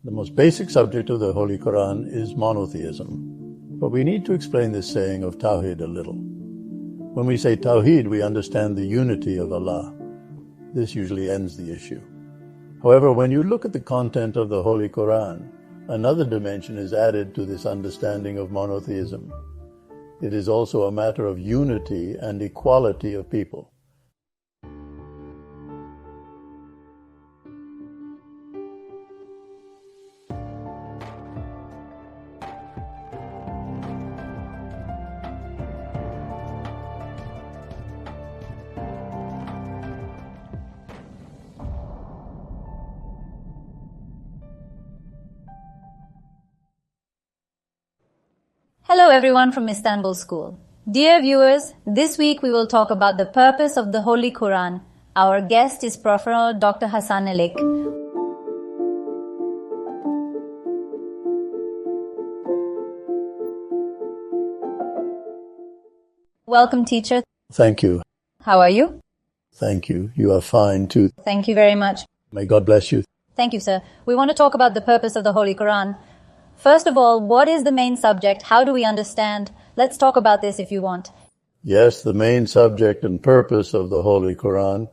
The most basic subject of the Holy Qur'an is monotheism. But we need to explain this saying of Tawheed a little. When we say Tawheed, we understand the unity of Allah. This usually ends the issue. However, when you look at the content of the Holy Qur'an, another dimension is added to this understanding of monotheism. It is also a matter of unity and equality of people. Hello everyone from Istanbul School. Dear viewers, this week we will talk about the purpose of the Holy Quran. Our guest is Prof. Dr. Hasan Elik. Welcome, teacher. Thank you. How are you? Thank you. You are fine too. Thank you very much. May God bless you. Thank you, sir. We want to talk about the purpose of the Holy Quran. First of all, what is the main subject? How do we understand? Let's talk about this if you want. Yes, the main subject and purpose of the Holy Quran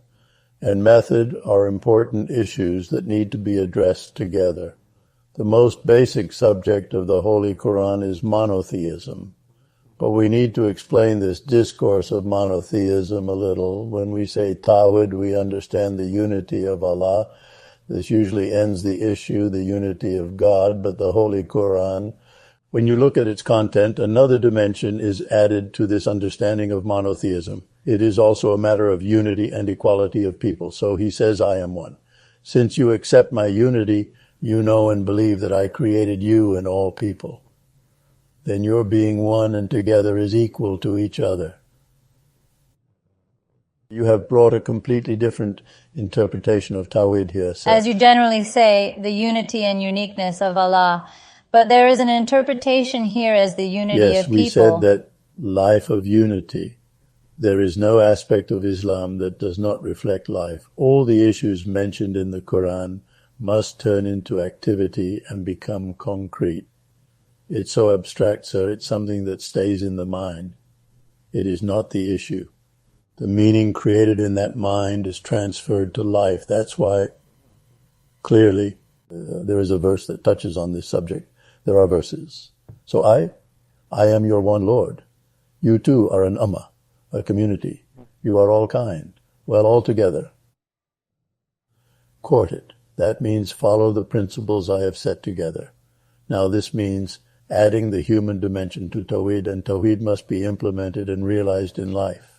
and method are important issues that need to be addressed together. The most basic subject of the Holy Quran is monotheism. But we need to explain this discourse of monotheism a little. When we say Tawhid, we understand the unity of Allah. This usually ends the issue, the unity of God, but the Holy Quran, when you look at its content, another dimension is added to this understanding of monotheism. It is also a matter of unity and equality of people. So he says, I am one. Since you accept my unity, you know and believe that I created you and all people. Then your being one and together is equal to each other. You have brought a completely different interpretation of Tawhid here, sir. As you generally say, the unity and uniqueness of Allah. But there is an interpretation here as the unity of people. Yes, we said that life of unity. There is no aspect of Islam that does not reflect life. All the issues mentioned in the Quran must turn into activity and become concrete. It's so abstract, sir, it's something that stays in the mind. It is not the issue. The meaning created in that mind is transferred to life. That's why, clearly, there is a verse that touches on this subject. There are verses. So I am your one Lord. You too are an ummah, a community. You are all kind, well all together. Court it. That means follow the principles I have set together. Now this means adding the human dimension to Tawhid, and Tawhid must be implemented and realized in life.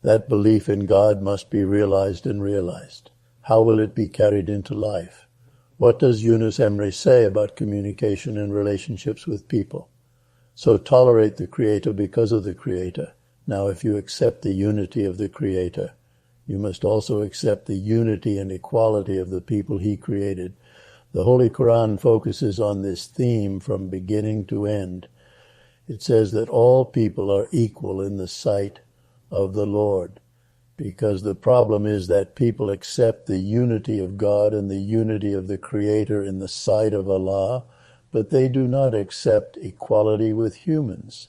That belief in God must be realized and realized. How will it be carried into life? What does Yunus Emre say about communication and relationships with people? So tolerate the Creator because of the Creator. Now if you accept the unity of the Creator, you must also accept the unity and equality of the people He created. The Holy Quran focuses on this theme from beginning to end. It says that all people are equal in the sight of the Lord, because the problem is that people accept the unity of God and the unity of the Creator in the sight of Allah, but they do not accept equality with humans.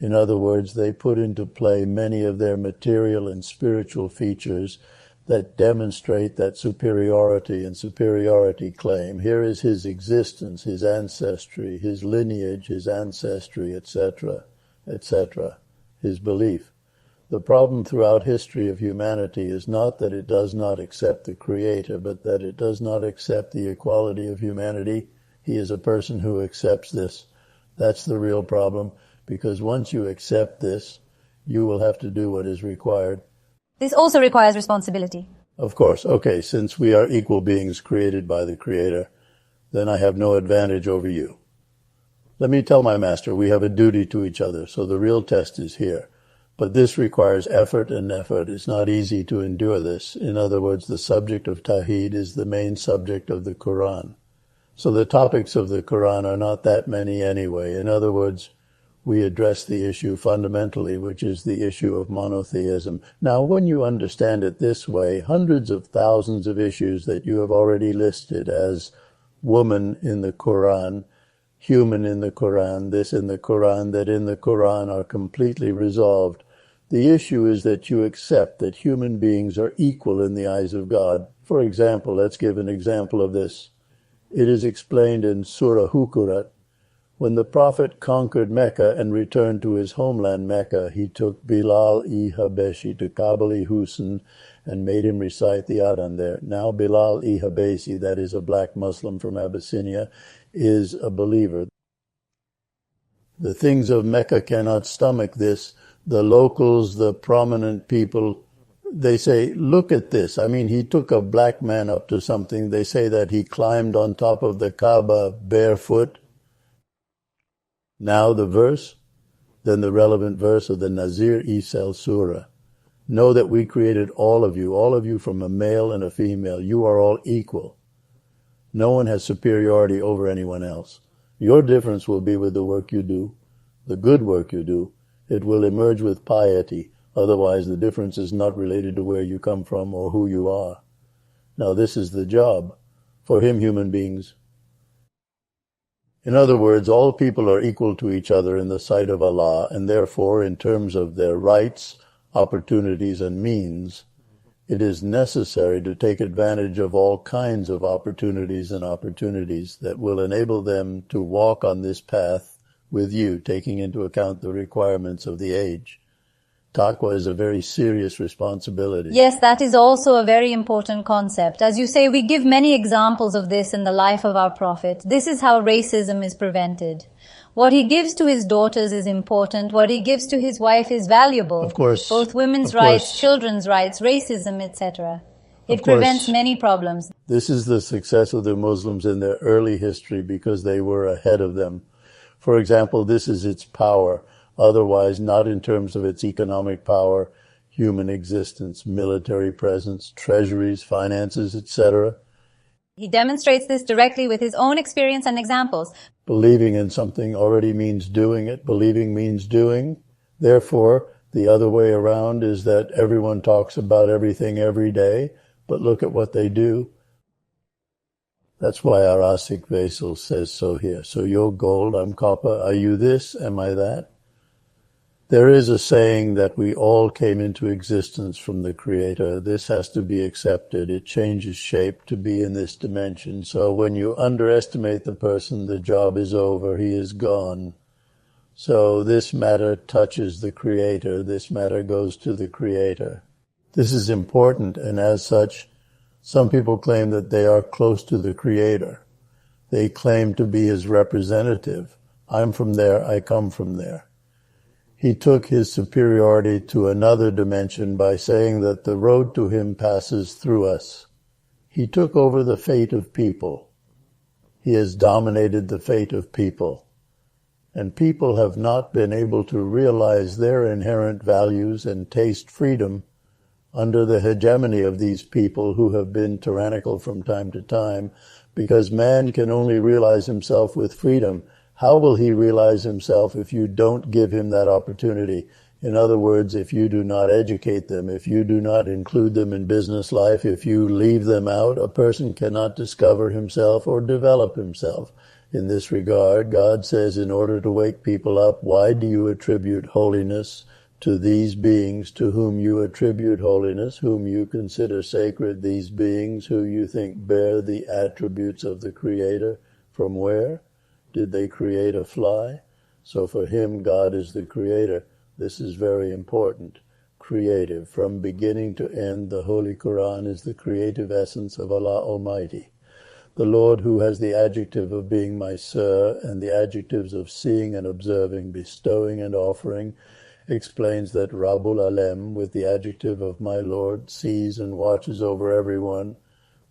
In other words, they put into play many of their material and spiritual features that demonstrate that superiority and superiority claim. Here is his existence, his ancestry, his lineage, his ancestry, etc., etc., his belief. The problem throughout history of humanity is not that it does not accept the Creator, but that it does not accept the equality of humanity. He is a person who accepts this. That's the real problem, because once you accept this, you will have to do what is required. This also requires responsibility. Of course. Okay, since we are equal beings created by the Creator, then I have no advantage over you. Let me tell my master, we have a duty to each other, so the real test is here. But this requires effort and effort. It's not easy to endure this. In other words, the subject of Tawhid is the main subject of the Quran. So the topics of the Quran are not that many anyway. In other words, we address the issue fundamentally, which is the issue of monotheism. Now, when you understand it this way, hundreds of thousands of issues that you have already listed as woman in the Qur'an, human in the Qur'an, this in the Qur'an, that in the Qur'an are completely resolved. The issue is that you accept that human beings are equal in the eyes of God. For example, let's give an example of this. It is explained in Surah Hukurat. When the Prophet conquered Mecca and returned to his homeland Mecca, he took Bilal-i-Habeshi to Kabul-i-Husain and made him recite the Adhan there. Now Bilal-i-Habeshi, that is a black Muslim from Abyssinia, is a believer. The things of Mecca cannot stomach this. The locals, the prominent people, they say, look at this. I mean, he took a black man up to something. They say that he climbed on top of the Kaaba barefoot. Now the verse, then the relevant verse of the Nazir Isel Surah. Know that we created all of you from a male and a female. You are all equal. No one has superiority over anyone else. Your difference will be with the work you do, the good work you do. It will emerge with piety. Otherwise, the difference is not related to where you come from or who you are. Now, this is the job for him, human beings. In other words, all people are equal to each other in the sight of Allah, and therefore, in terms of their rights, opportunities, and means, it is necessary to take advantage of all kinds of opportunities that will enable them to walk on this path with you, taking into account the requirements of the age. Taqwa is a very serious responsibility. Yes, that is also a very important concept. As you say, we give many examples of this in the life of our Prophet. This is how racism is prevented. What he gives to his daughters is important. What he gives to his wife is valuable. Of course. Both women's rights, children's rights, racism, etc. It prevents many problems. This is the success of the Muslims in their early history because they were ahead of them. For example, this is its power. Otherwise, not in terms of its economic power, human existence, military presence, treasuries, finances, etc. He demonstrates this directly with his own experience and examples. Believing in something already means doing it. Believing means doing. Therefore, the other way around is that everyone talks about everything every day, but look at what they do. That's why our Asik Vaisal says so here. So you're gold, I'm copper. Are you this? Am I that? There is a saying that we all came into existence from the Creator. This has to be accepted. It changes shape to be in this dimension. So when you underestimate the person, the job is over. He is gone. So this matter touches the Creator. This matter goes to the Creator. This is important, and as such, some people claim that they are close to the Creator. They claim to be His representative. I'm from there, I come from there. He took his superiority to another dimension by saying that the road to him passes through us. He took over the fate of people. He has dominated the fate of people. And people have not been able to realize their inherent values and taste freedom under the hegemony of these people who have been tyrannical from time to time, because man can only realize himself with freedom. How will he realize himself if you don't give him that opportunity? In other words, if you do not educate them, if you do not include them in business life, if you leave them out, a person cannot discover himself or develop himself. In this regard, God says, in order to wake people up, why do you attribute holiness to these beings to whom you attribute holiness, whom you consider sacred, these beings who you think bear the attributes of the Creator? From where? Did they create a fly? So for him, God is the Creator. This is very important. Creative. From beginning to end, the Holy Qur'an is the creative essence of Allah Almighty. The Lord, who has the adjective of being my Sir and the adjectives of seeing and observing, bestowing and offering, explains that Rabbul Alem, with the adjective of my Lord, sees and watches over everyone,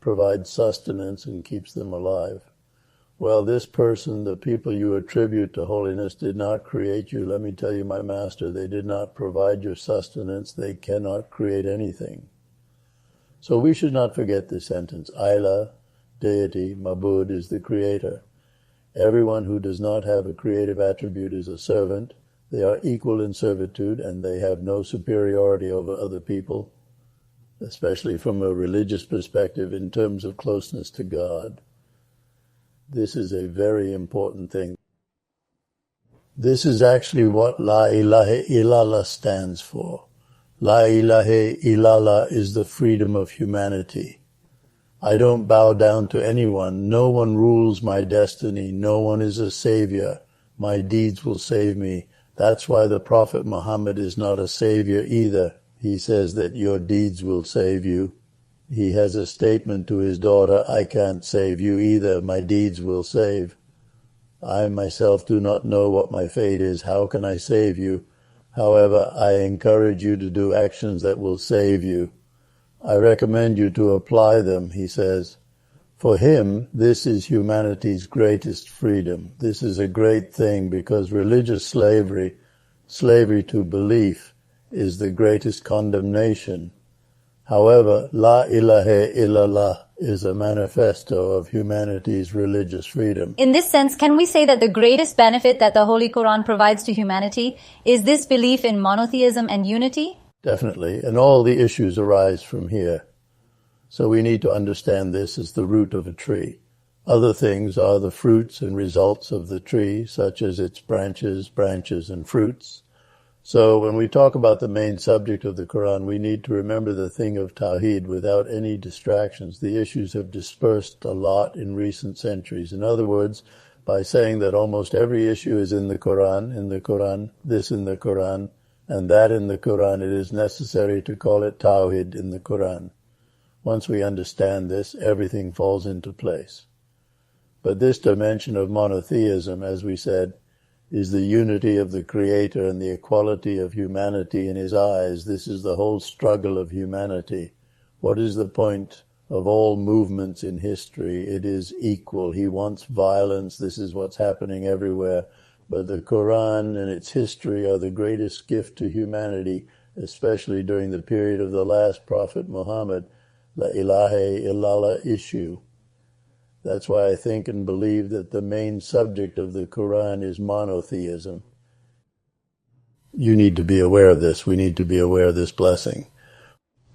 provides sustenance and keeps them alive. Well, this person, the people you attribute to holiness, did not create you. Let me tell you, my master, they did not provide your sustenance. They cannot create anything. So we should not forget this sentence. Ilah, deity, Mabud, is the creator. Everyone who does not have a creative attribute is a servant. They are equal in servitude, and they have no superiority over other people, especially from a religious perspective in terms of closeness to God. This is a very important thing. This is actually what La ilaha illallah stands for. La ilaha illallah is the freedom of humanity. I don't bow down to anyone. No one rules my destiny. No one is a savior. My deeds will save me. That's why the Prophet Muhammad is not a savior either. He says that your deeds will save you. He has a statement to his daughter, I can't save you either. My deeds will save. I myself do not know what my fate is. How can I save you? However, I encourage you to do actions that will save you. I recommend you to apply them, he says. For him, this is humanity's greatest freedom. This is a great thing because religious slavery, slavery to belief, is the greatest condemnation. However, La ilaha illallah is a manifesto of humanity's religious freedom. In this sense, can we say that the greatest benefit that the Holy Quran provides to humanity is this belief in monotheism and unity? Definitely, and all the issues arise from here. So we need to understand this as the root of a tree. Other things are the fruits and results of the tree, such as its branches, and fruits. So when we talk about the main subject of the Quran, we need to remember the thing of Tawheed without any distractions. The issues have dispersed a lot in recent centuries. In other words, by saying that almost every issue is in the Quran, this in the Quran, and that in the Quran, it is necessary to call it Tawheed in the Quran. Once we understand this, everything falls into place. But this dimension of monotheism, as we said, is the unity of the Creator and the equality of humanity in his eyes. This is the whole struggle of humanity. What is the point of all movements in history? It is equal. He wants violence. This is what's happening everywhere. But the Quran and its history are the greatest gift to humanity, especially during the period of the last Prophet Muhammad, La ilaha illallah issue. That's why I think and believe that the main subject of the Quran is monotheism. You need to be aware of this. We need to be aware of this blessing.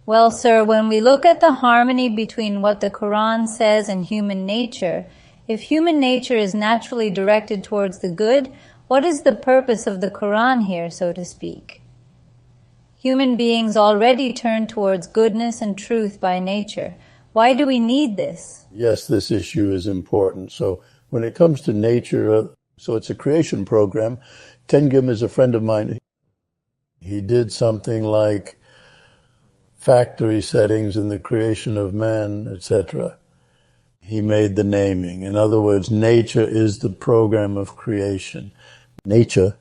Well, sir, when we look at the harmony between what the Quran says and human nature, if human nature is naturally directed towards the good, what is the purpose of the Quran here, so to speak? Human beings already turn towards goodness and truth by nature. Why do we need this? Yes, this issue is important. So when it comes to nature, so it's a creation program. Tengum is a friend of mine. He did something like factory settings in the creation of man, etc. He made the naming. In other words, nature is the program of creation. Nature.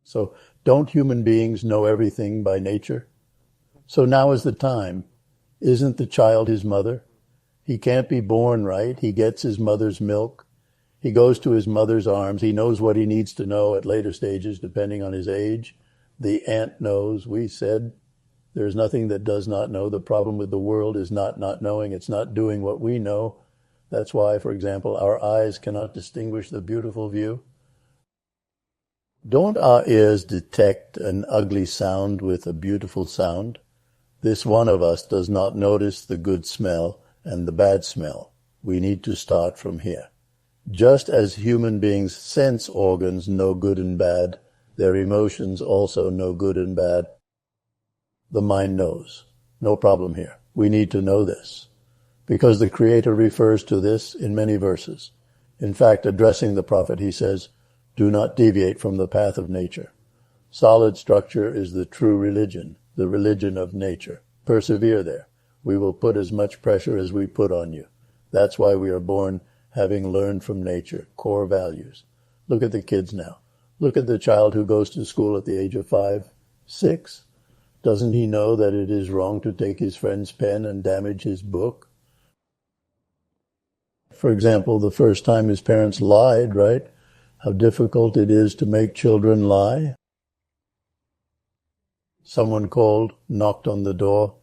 So don't human beings know everything by nature? So now is the time. Isn't the child his mother? He can't be born right. He gets his mother's milk. He goes to his mother's arms. He knows what he needs to know at later stages, depending on his age. The ant knows. We said there's nothing that does not know. The problem with the world is not knowing. It's not doing what we know. That's why, for example, our eyes cannot distinguish the beautiful view. Don't our ears detect an ugly sound with a beautiful sound? This one of us does not notice the good smell and the bad smell. We need to start from here. Just as human beings' sense organs know good and bad, their emotions also know good and bad. The mind knows. No problem here. We need to know this, because the Creator refers to this in many verses. In fact, addressing the Prophet, he says, "Do not deviate from the path of nature. Solid structure is the true religion, the religion of nature. Persevere there. We will put as much pressure as we put on you. That's why we are born having learned from nature, core values. Look at the kids now. Look at the child who goes to school at the age of 5, 6. Doesn't he know that it is wrong to take his friend's pen and damage his book? For example, the first time his parents lied, right? How difficult it is to make children lie. Someone called, knocked on the door.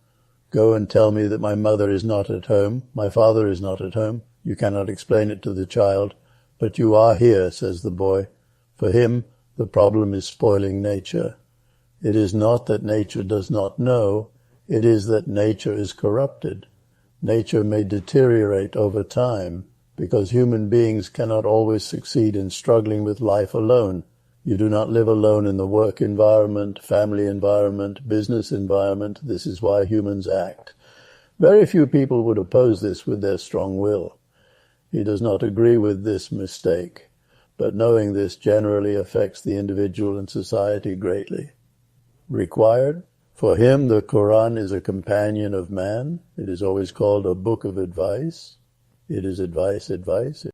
Go and tell me that my mother is not at home. My father is not at home. You cannot explain it to the child. But you are here, says the boy. For him, the problem is spoiling nature. It is not that nature does not know. It is that nature is corrupted. Nature may deteriorate over time, because human beings cannot always succeed in struggling with life alone. You do not live alone in the work environment, family environment, business environment. This is why humans act. Very few people would oppose this with their strong will. He does not agree with this mistake, but knowing this generally affects the individual and society greatly. Required? For him, the Qur'an is a companion of man. It is always called a book of advice. It is advice. It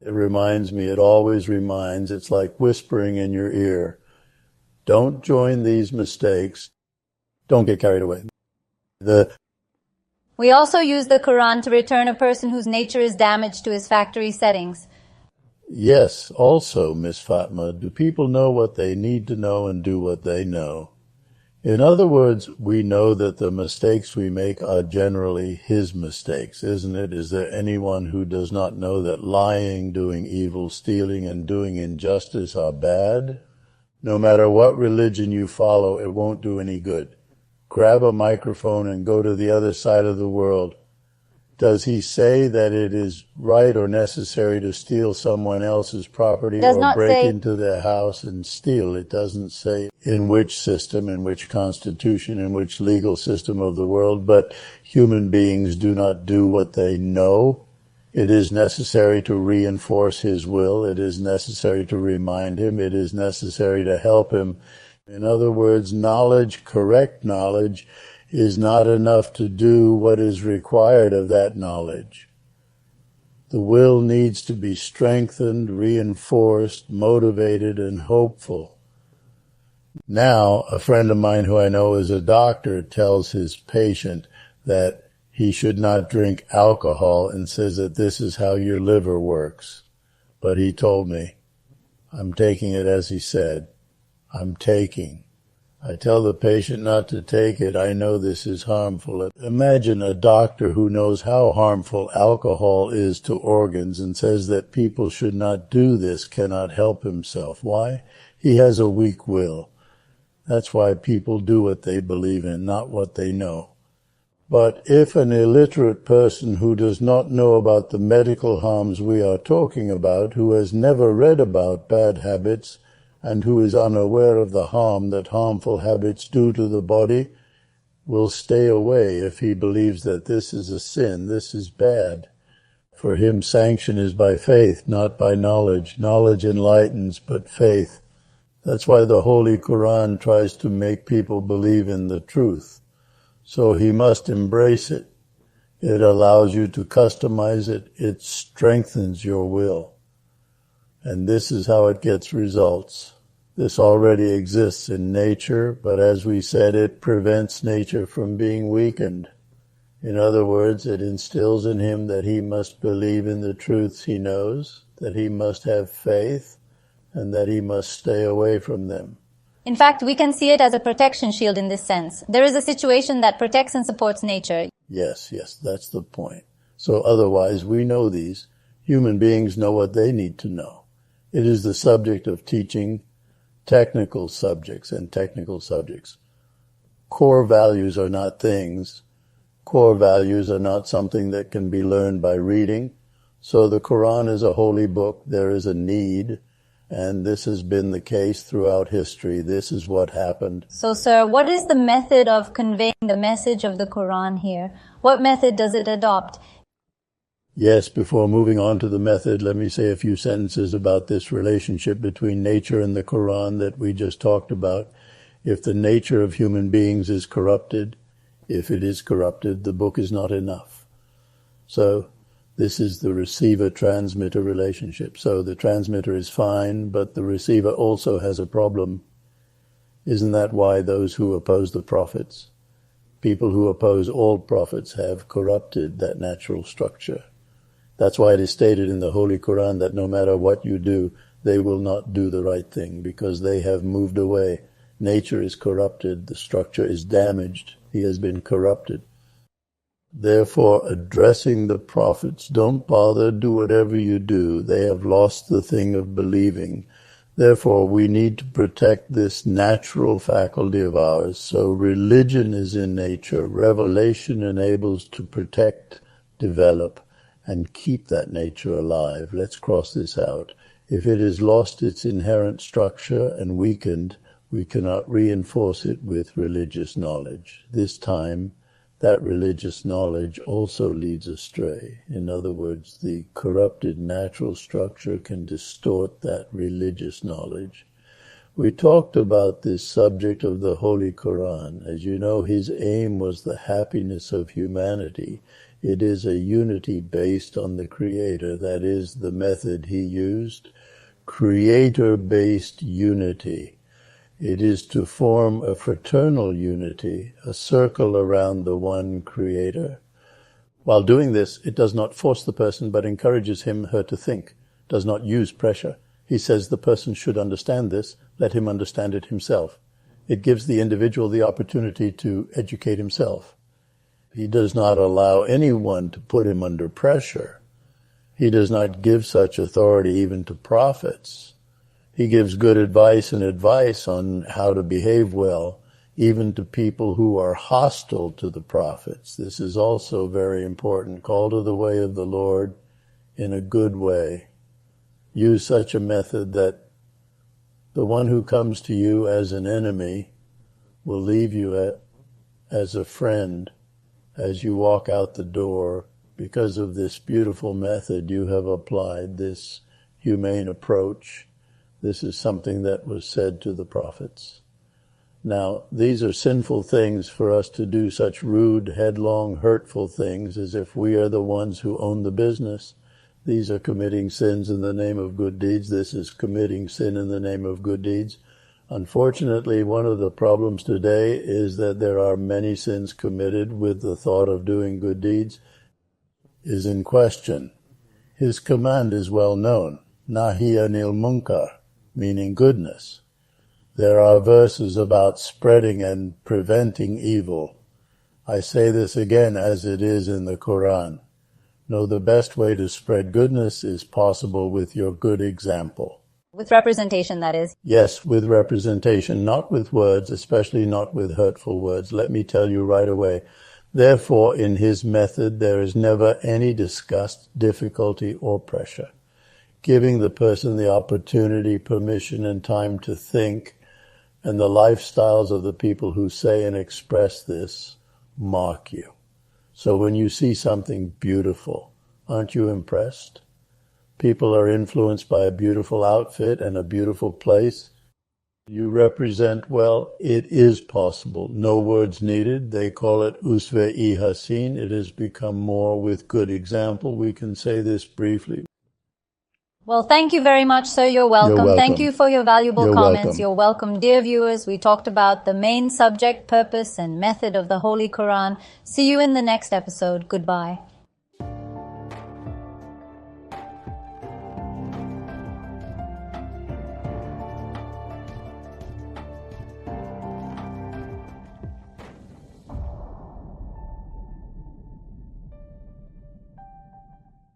reminds me, it always reminds, it's like whispering in your ear. Don't join these mistakes. Don't get carried away. We also use the Qur'an to return a person whose nature is damaged to his factory settings. Yes, also, Miss Fatma, do people know what they need to know and do what they know? In other words, we know that the mistakes we make are generally his mistakes, isn't it? Is there anyone who does not know that lying, doing evil, stealing, and doing injustice are bad? No matter what religion you follow, it won't do any good. Grab a microphone and go to the other side of the world. Does he say that it is right or necessary to steal someone else's property or break into their house and steal? It doesn't say in which system, in which constitution, in which legal system of the world, but human beings do not do what they know. It is necessary to reinforce his will. It is necessary to remind him. It is necessary to help him. In other words, knowledge, correct knowledge, is not enough to do what is required of that knowledge. The will needs to be strengthened, reinforced, motivated, and hopeful. Now, a friend of mine who I know is a doctor tells his patient that he should not drink alcohol and says that this is how your liver works. But he told me, I'm taking it as he said. I'm taking. I tell the patient not to take it. I know this is harmful. Imagine a doctor who knows how harmful alcohol is to organs and says that people should not do this, cannot help himself. Why? He has a weak will. That's why people do what they believe in, not what they know. But if an illiterate person who does not know about the medical harms we are talking about, who has never read about bad habits, and who is unaware of the harm that harmful habits do to the body, will stay away if he believes that this is a sin, this is bad. For him, sanction is by faith, not by knowledge. Knowledge enlightens, but faith. That's why the Holy Qur'an tries to make people believe in the truth. So he must embrace it. It allows you to customize it. It strengthens your will. And this is how it gets results. This already exists in nature, but as we said, it prevents nature from being weakened. In other words, it instills in him that he must believe in the truths he knows, that he must have faith, and that he must stay away from them. In fact, we can see it as a protection shield in this sense. There is a situation that protects and supports nature. Yes, that's the point. So otherwise, we know these. Human beings know what they need to know. It is the subject of teaching technical subjects and technical subjects. Core values are not things. Core values are not something that can be learned by reading. So the Quran is a holy book. There is a need, and this has been the case throughout history. This is what happened. So, sir, what is the method of conveying the message of the Quran here? What method does it adopt? Yes, before moving on to the method, let me say a few sentences about this relationship between nature and the Quran that we just talked about. If the nature of human beings is corrupted, if it is corrupted, the book is not enough. So this is the receiver-transmitter relationship. So the transmitter is fine, but the receiver also has a problem. Isn't that why those who oppose the prophets, people who oppose all prophets, have corrupted that natural structure? That's why it is stated in the Holy Quran that no matter what you do, they will not do the right thing, because they have moved away. Nature is corrupted. The structure is damaged. He has been corrupted. Therefore, addressing the prophets, don't bother, do whatever you do. They have lost the thing of believing. Therefore, we need to protect this natural faculty of ours. So religion is in nature. Revelation enables to protect, develop, and keep that nature alive. Let's cross this out. If it has lost its inherent structure and weakened, we cannot reinforce it with religious knowledge. This time, that religious knowledge also leads astray. In other words, the corrupted natural structure can distort that religious knowledge. We talked about this subject of the Holy Qur'an. As you know, his aim was the happiness of humanity. It is a unity based on the Creator. That is the method he used. Creator-based unity. It is to form a fraternal unity, a circle around the one Creator. While doing this, it does not force the person, but encourages him, her to think, does not use pressure. He says the person should understand this, let him understand it himself. It gives the individual the opportunity to educate himself. He does not allow anyone to put him under pressure. He does not give such authority even to prophets. He gives good advice and advice on how to behave well, even to people who are hostile to the prophets. This is also very important. Call to the way of the Lord in a good way. Use such a method that the one who comes to you as an enemy will leave you as a friend as you walk out the door. Because of this beautiful method you have applied, this humane approach. This is something that was said to the prophets. Now, these are sinful things for us to do such rude, headlong, hurtful things as if we are the ones who own the business. These are committing sins in the name of good deeds. This is committing sin in the name of good deeds. Unfortunately, one of the problems today is that there are many sins committed with the thought of doing good deeds is in question. His command is well known, Nahi anil munkar, meaning goodness. There are verses about spreading and preventing evil. I say this again as it is in the Qur'an. No, the best way to spread goodness is possible with your good example. With representation, that is. Yes, with representation, not with words, especially not with hurtful words. Let me tell you right away. Therefore, in his method, there is never any disgust, difficulty, or pressure. Giving the person the opportunity, permission, and time to think, and the lifestyles of the people who say and express this mark you. So when you see something beautiful, aren't you impressed? People are influenced by a beautiful outfit and a beautiful place. You represent well. It is possible. No words needed. They call it usve-i hasin. It has become more with good example. We can say this briefly. Well, thank you very much, sir. You're welcome. You're welcome. Thank you for your valuable You're comments. welcome. You're welcome. Dear viewers, we talked about the main subject, purpose, and method of the Holy Quran. See you in the next episode. Goodbye.